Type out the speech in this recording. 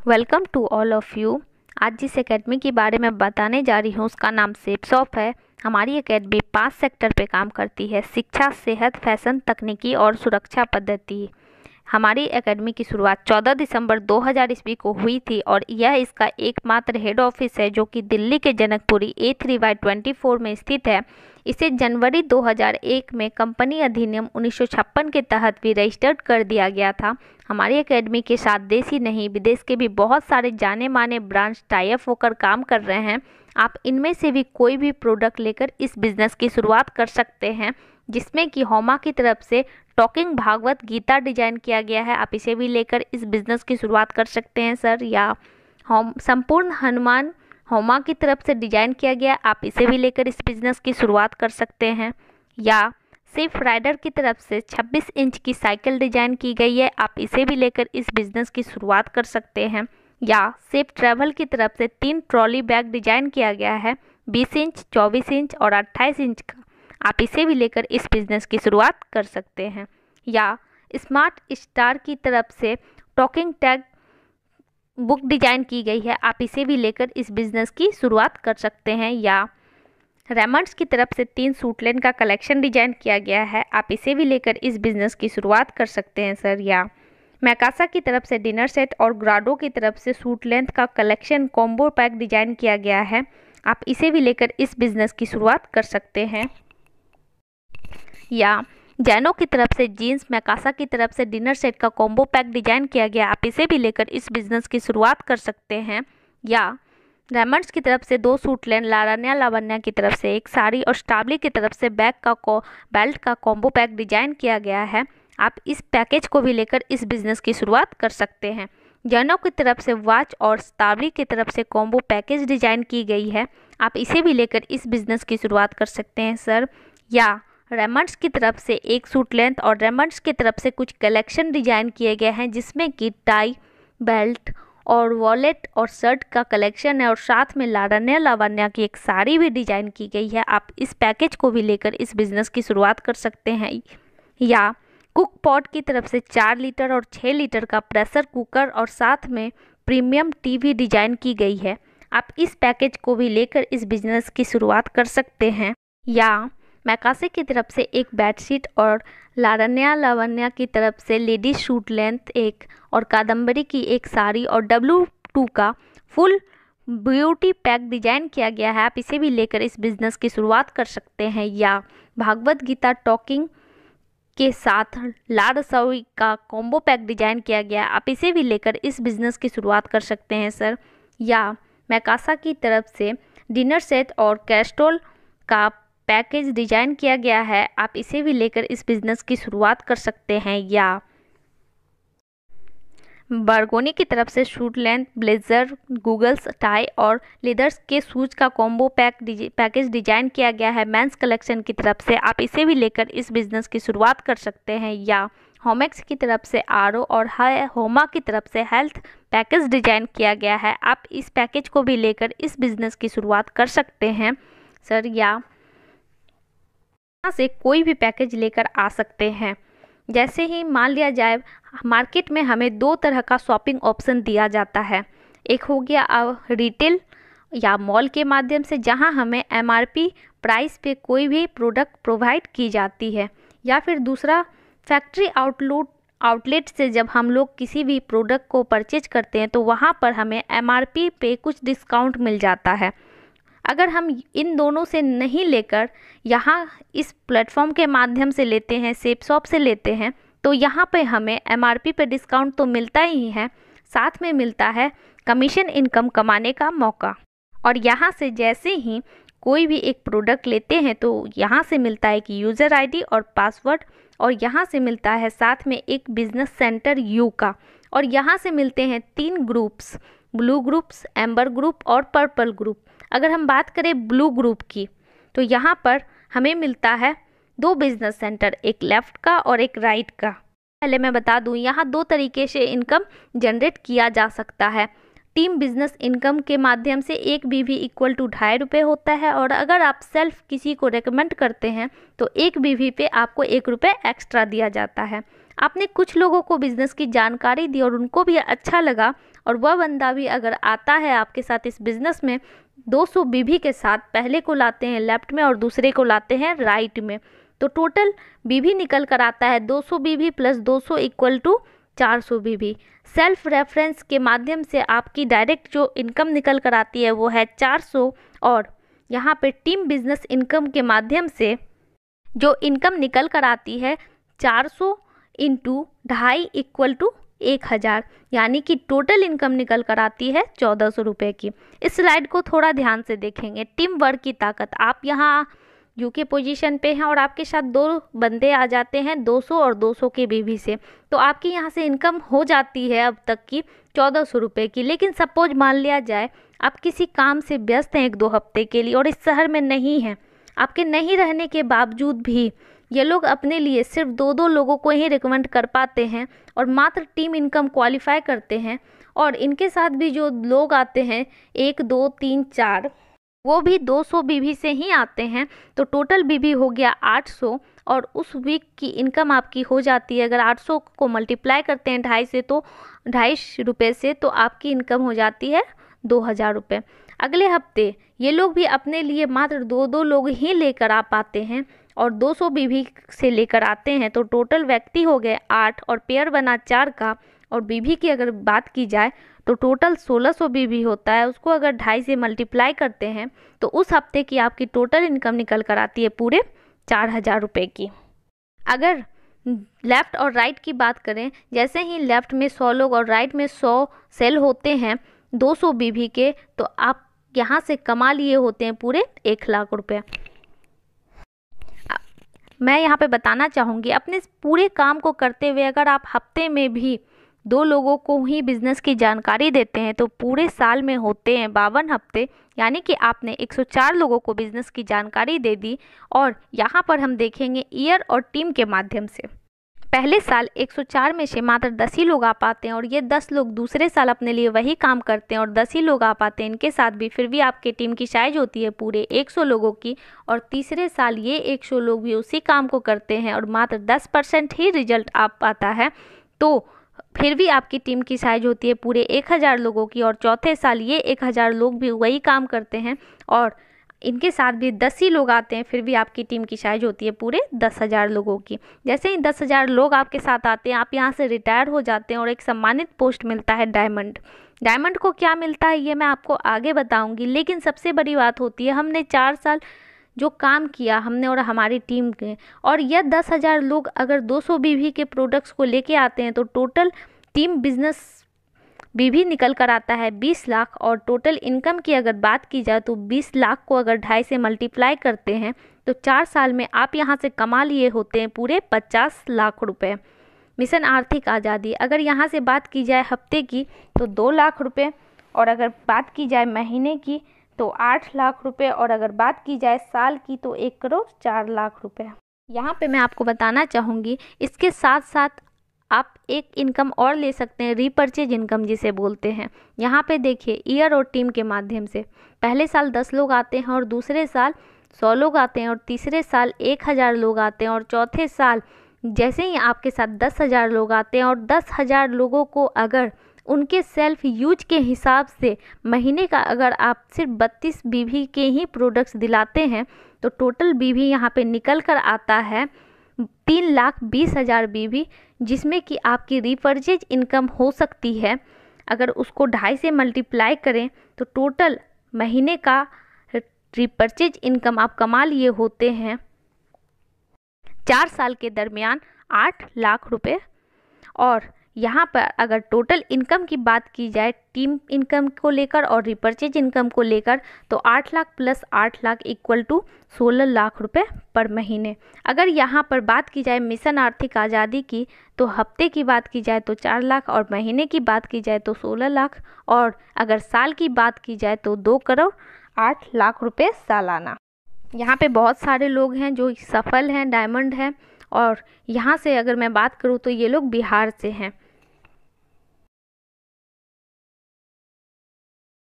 Welcome to all of you. आज जिस academy के बारे में बताने जा रही हूँ उसका नाम शेपसॉफ्ट है। हमारी एकेडमी 5 सेक्टर पे काम करती है: शिक्षा, सेहत, फैशन, तकनीकी और सुरक्षा पद्धति। हमारी एकेडमी की शुरुआत 14 दिसंबर 2000 ईस्वी को हुई थी और यह इसका एकमात्र हेड ऑफिस है जो कि दिल्ली के जनकपुरी A3/24 में स्थित है। इसे जनवरी 2001 में कंपनी अधिनियम 1956 के तहत भी रजिस्टर्ड कर दिया गया था। हमारी एकेडमी के साथ देश ही नहीं विदेश के भी बहुत सारे जाने माने ब्रांच टाई अप होकर काम कर रहे हैं। आप इनमें से भी कोई भी प्रोडक्ट लेकर इस बिज़नेस की शुरुआत कर सकते हैं, जिसमें कि होमा की तरफ से टॉकिंग भागवत गीता डिजाइन किया गया है। आप इसे भी लेकर इस बिज़नेस की शुरुआत कर सकते हैं सर। या होम संपूर्ण हनुमान होमा की तरफ से डिजाइन किया गया, आप इसे भी लेकर इस बिज़नेस की शुरुआत कर सकते हैं। या सिर्फ राइडर की तरफ से 26 इंच की साइकिल डिजाइन की गई है, आप इसे भी लेकर इस बिज़नेस की शुरुआत कर सकते हैं। या सेफ ट्रैवल की तरफ से 3 ट्रॉली बैग डिजाइन किया गया है, 20 इंच, 24 इंच और 28 इंच का, आप इसे भी लेकर इस बिज़नेस की शुरुआत कर सकते हैं। या स्मार्ट स्टार की तरफ से टॉकिंग टैग बुक डिजाइन की गई है, आप इसे भी लेकर इस बिज़नेस की शुरुआत कर सकते हैं। या रेमंड्स की तरफ से 3 सूटलेन का कलेक्शन डिजाइन किया गया है, आप इसे भी लेकर इस बिज़नेस की शुरुआत कर सकते हैं सर। या मैकासा की तरफ से डिनर सेट और ग्राडो की तरफ से सूट लेंथ का कलेक्शन कॉम्बो पैक डिजाइन किया गया है, आप इसे भी लेकर इस बिज़नेस की शुरुआत कर सकते हैं। या जैनो की तरफ से जीन्स मैकासा की तरफ से डिनर सेट का कॉम्बो पैक डिजाइन किया गया, आप इसे भी लेकर इस बिज़नेस की शुरुआत कर सकते हैं। या रेमंड्स की तरफ से 2 सूट लेन, लारान्या लावण्या की तरफ से एक साड़ी और स्टाबली की तरफ से बेल्ट का कॉम्बो पैक डिजाइन किया गया है, आप इस पैकेज को भी लेकर इस बिज़नेस की शुरुआत कर सकते हैं। जैनो की तरफ से वॉच और स्टाबली की तरफ से कॉम्बो पैकेज डिजाइन की गई है, आप इसे भी लेकर इस बिज़नेस की शुरुआत कर सकते हैं सर। या रेमंड्स की तरफ से एक सूट लेंथ और रेमंड्स की तरफ से कुछ कलेक्शन डिजाइन किए गए हैं, जिसमें कि टाई, बेल्ट और वॉलेट और शर्ट का कलेक्शन है और साथ में लावण्या लावण्या की एक साड़ी भी डिजाइन की गई है, आप इस पैकेज को भी लेकर इस बिज़नेस की शुरुआत कर सकते हैं। या कुक पॉट की तरफ से 4 लीटर और 6 लीटर का प्रेशर कुकर और साथ में प्रीमियम टीवी डिजाइन की गई है, आप इस पैकेज को भी लेकर इस बिज़नेस की शुरुआत कर सकते हैं। या मैकासे की तरफ से एक बेडशीट और लावण्या लावण्या की तरफ से लेडीज सूट लेंथ एक और कादम्बरी की एक साड़ी और W2 का फुल ब्यूटी पैक डिजाइन किया गया है, आप इसे भी लेकर इस बिज़नेस की शुरुआत कर सकते हैं। या भागवत गीता टॉकिंग के साथ ला रसोई का कॉम्बो पैक डिजाइन किया गया, आप इसे भी लेकर इस बिज़नेस की शुरुआत कर सकते हैं सर। या मैकासा की तरफ से डिनर सेट और कैस्ट्रोल का पैकेज डिजाइन किया गया है, आप इसे भी लेकर इस बिज़नेस की शुरुआत कर सकते हैं। या बरगोनी की तरफ से suit length, blazer, goggles, tie और लेदर्स के शूज का कॉम्बो पैकेज डिजाइन किया गया है मेंस कलेक्शन की तरफ से, आप इसे भी लेकर इस बिज़नेस की शुरुआत कर सकते हैं। या होमेक्स की तरफ से आरओ और होमा की तरफ से हेल्थ पैकेज डिजाइन किया गया है, आप इस पैकेज को भी लेकर इस बिज़नेस की शुरुआत कर सकते हैं सर। या से कोई भी पैकेज लेकर आ सकते हैं। जैसे ही मान लिया जाए मार्केट में हमें 2 तरह का शॉपिंग ऑप्शन दिया जाता है, एक हो गया रिटेल या मॉल के माध्यम से जहां हमें MRP प्राइस पे कोई भी प्रोडक्ट प्रोवाइड की जाती है, या फिर दूसरा फैक्ट्री आउटलेट से जब हम लोग किसी भी प्रोडक्ट को परचेज करते हैं तो वहां पर हमें MRP पे कुछ डिस्काउंट मिल जाता है। अगर हम इन दोनों से नहीं लेकर यहाँ इस प्लेटफॉर्म के माध्यम से लेते हैं, शेपसॉफ्ट से लेते हैं, तो यहाँ पे हमें MRP पे डिस्काउंट तो मिलता ही है, साथ में मिलता है कमीशन इनकम कमाने का मौका। और यहाँ से जैसे ही कोई भी एक प्रोडक्ट लेते हैं तो यहाँ से मिलता है कि यूज़र ID और पासवर्ड, और यहाँ से मिलता है साथ में एक बिजनेस सेंटर यू का, और यहाँ से मिलते हैं 3 groups, blue groups, amber group और पर्पल ग्रुप। अगर हम बात करें ब्लू ग्रुप की तो यहाँ पर हमें मिलता है 2 बिजनेस सेंटर, एक लेफ़्ट का और एक राइट का। पहले मैं बता दूँ यहाँ 2 तरीके से इनकम जनरेट किया जा सकता है। टीम बिजनेस इनकम के माध्यम से एक BV इक्वल टू 2.5 रुपये होता है, और अगर आप सेल्फ किसी को रेकमेंड करते हैं तो एक BV पे आपको 1 रुपये एक्स्ट्रा दिया जाता है। आपने कुछ लोगों को बिज़नेस की जानकारी दी और उनको भी अच्छा लगा और वह बंदा भी अगर आता है आपके साथ इस बिज़नेस में 200 बीवी के साथ, पहले को लाते हैं लेफ्ट में और दूसरे को लाते हैं राइट में, तो टोटल बीवी निकल कर आता है 200 बीवी प्लस 200 इक्वल टू 400 बीवी। सेल्फ रेफरेंस के माध्यम से आपकी डायरेक्ट जो इनकम निकल कर आती है वो है 400, और यहाँ पे टीम बिजनेस इनकम के माध्यम से जो इनकम निकल कर आती है 400 इंटू 2.5 इक्वल टू 1000, यानी कि टोटल इनकम निकल कर आती है 1400 रुपये की। इस स्लाइड को थोड़ा ध्यान से देखेंगे। टीम वर्क की ताकत, आप यहाँ यूके पोजीशन पे हैं और आपके साथ 2 बंदे आ जाते हैं 200 और 200 के बीवी से, तो आपकी यहाँ से इनकम हो जाती है अब तक की 1400 रुपये की। लेकिन सपोज मान लिया जाए आप किसी काम से व्यस्त हैं 1-2 हफ्ते के लिए और इस शहर में नहीं हैं, आपके नहीं रहने के बावजूद भी ये लोग अपने लिए सिर्फ 2-2 लोगों को ही रिकमेंड कर पाते हैं और मात्र टीम इनकम क्वालिफाई करते हैं, और इनके साथ भी जो लोग आते हैं 1, 2, 3, 4 वो भी 200 बीवी से ही आते हैं, तो टोटल बीवी हो गया 800, और उस वीक की इनकम आपकी हो जाती है, अगर 800 को मल्टीप्लाई करते हैं 2.5 से तो 250 रुपये से, तो आपकी इनकम हो जाती है 2000 रुपये। अगले हफ्ते ये लोग भी अपने लिए मात्र 2-2 लोग ही लेकर आ पाते हैं और 200 बीवी से लेकर आते हैं, तो टोटल व्यक्ति हो गए 8 और पेयर बना 4 का, और बीवी की अगर बात की जाए तो टोटल 1600 बीवी होता है, उसको अगर 2.5 से मल्टीप्लाई करते हैं तो उस हफ्ते की आपकी टोटल इनकम निकल कर आती है पूरे 4000 रुपये की। अगर लेफ़्ट और राइट की बात करें, जैसे ही लेफ़्ट में 100 लोग और राइट में 100 सेल होते हैं 200 बीवी के, तो आप यहाँ से कमा लिए होते हैं पूरे 1 लाख रुपये। मैं यहाँ पे बताना चाहूँगी, अपने पूरे काम को करते हुए अगर आप हफ्ते में भी 2 लोगों को ही बिज़नेस की जानकारी देते हैं तो पूरे साल में होते हैं 52 हफ्ते, यानी कि आपने 104 लोगों को बिज़नेस की जानकारी दे दी। और यहाँ पर हम देखेंगे ईयर और टीम के माध्यम से, पहले साल 104 में से मात्र 10 ही लोग आ पाते हैं और ये 10 लोग दूसरे साल अपने लिए वही काम करते हैं और 10 ही लोग आ पाते हैं इनके साथ भी, फिर भी आपके टीम की साइज होती है पूरे 100 लोगों की, और तीसरे साल ये 100 लोग भी उसी काम को करते हैं और मात्र 10% ही रिजल्ट आ पाता है, तो फिर भी आपकी टीम की साइज होती है पूरे 1000 लोगों की, और चौथे साल ये 1000 लोग भी वही काम करते हैं और इनके साथ भी 10 ही लोग आते हैं, फिर भी आपकी टीम की साइज होती है पूरे 10,000 लोगों की। जैसे ही 10,000 लोग आपके साथ आते हैं, आप यहाँ से रिटायर हो जाते हैं और एक सम्मानित पोस्ट मिलता है डायमंड। डायमंड को क्या मिलता है ये मैं आपको आगे बताऊंगी, लेकिन सबसे बड़ी बात होती है हमने 4 साल जो काम किया हमने और हमारी टीम के, और यह 10,000 लोग अगर 200 बीवी के प्रोडक्ट्स को लेके आते हैं तो टोटल टीम बिजनेस बीवी निकल कर आता है 20 लाख, और टोटल इनकम की अगर बात की जाए तो 20 लाख को अगर 2.5 से मल्टीप्लाई करते हैं तो 4 साल में आप यहाँ से कमा लिए होते हैं पूरे 50 लाख रुपए। मिशन आर्थिक आज़ादी, अगर यहाँ से बात की जाए हफ्ते की तो 2 लाख रुपए, और अगर बात की जाए महीने की तो 8 लाख रुपए, और अगर बात की जाए साल की तो 1 करोड़ 4 लाख रुपए। यहाँ पे मैं आपको बताना चाहूँगी इसके साथ साथ आप एक इनकम और ले सकते हैं, रीपर्चेज इनकम जिसे बोलते हैं। यहाँ पे देखिए ईयर और टीम के माध्यम से पहले साल 10 लोग आते हैं और दूसरे साल 100 लोग आते हैं और तीसरे साल 1000 लोग आते हैं, और चौथे साल जैसे ही आपके साथ 10,000 लोग आते हैं और 10,000 लोगों को अगर उनके सेल्फ यूज के हिसाब से महीने का अगर आप सिर्फ 32 बीवी के ही प्रोडक्ट्स दिलाते हैं तो टोटल बीवी यहाँ पे निकल कर आता है 3,20,000 बीवी, जिसमें कि आपकी रीपर्चेज इनकम हो सकती है अगर उसको 2.5 से मल्टीप्लाई करें तो टोटल महीने का रीपर्चेज इनकम आप कमा लिए होते हैं 4 साल के दरमियान 8 लाख रुपए। और यहाँ पर अगर टोटल इनकम की बात की जाए टीम इनकम को लेकर और रीपर्चेज इनकम को लेकर तो 8 lakh plus 8 lakh equal to 16 lakh रुपए पर महीने। अगर यहाँ पर बात की जाए मिशन आर्थिक आज़ादी की तो हफ्ते की बात की जाए तो 4 लाख और महीने की बात की जाए तो 16 लाख, और अगर साल की बात की जाए तो 2 करोड़ 8 लाख रुपए सालाना। यहाँ पे बहुत सारे लोग हैं जो सफल हैं, डायमंड हैं, और यहाँ से अगर मैं बात करूँ तो ये लोग बिहार से हैं।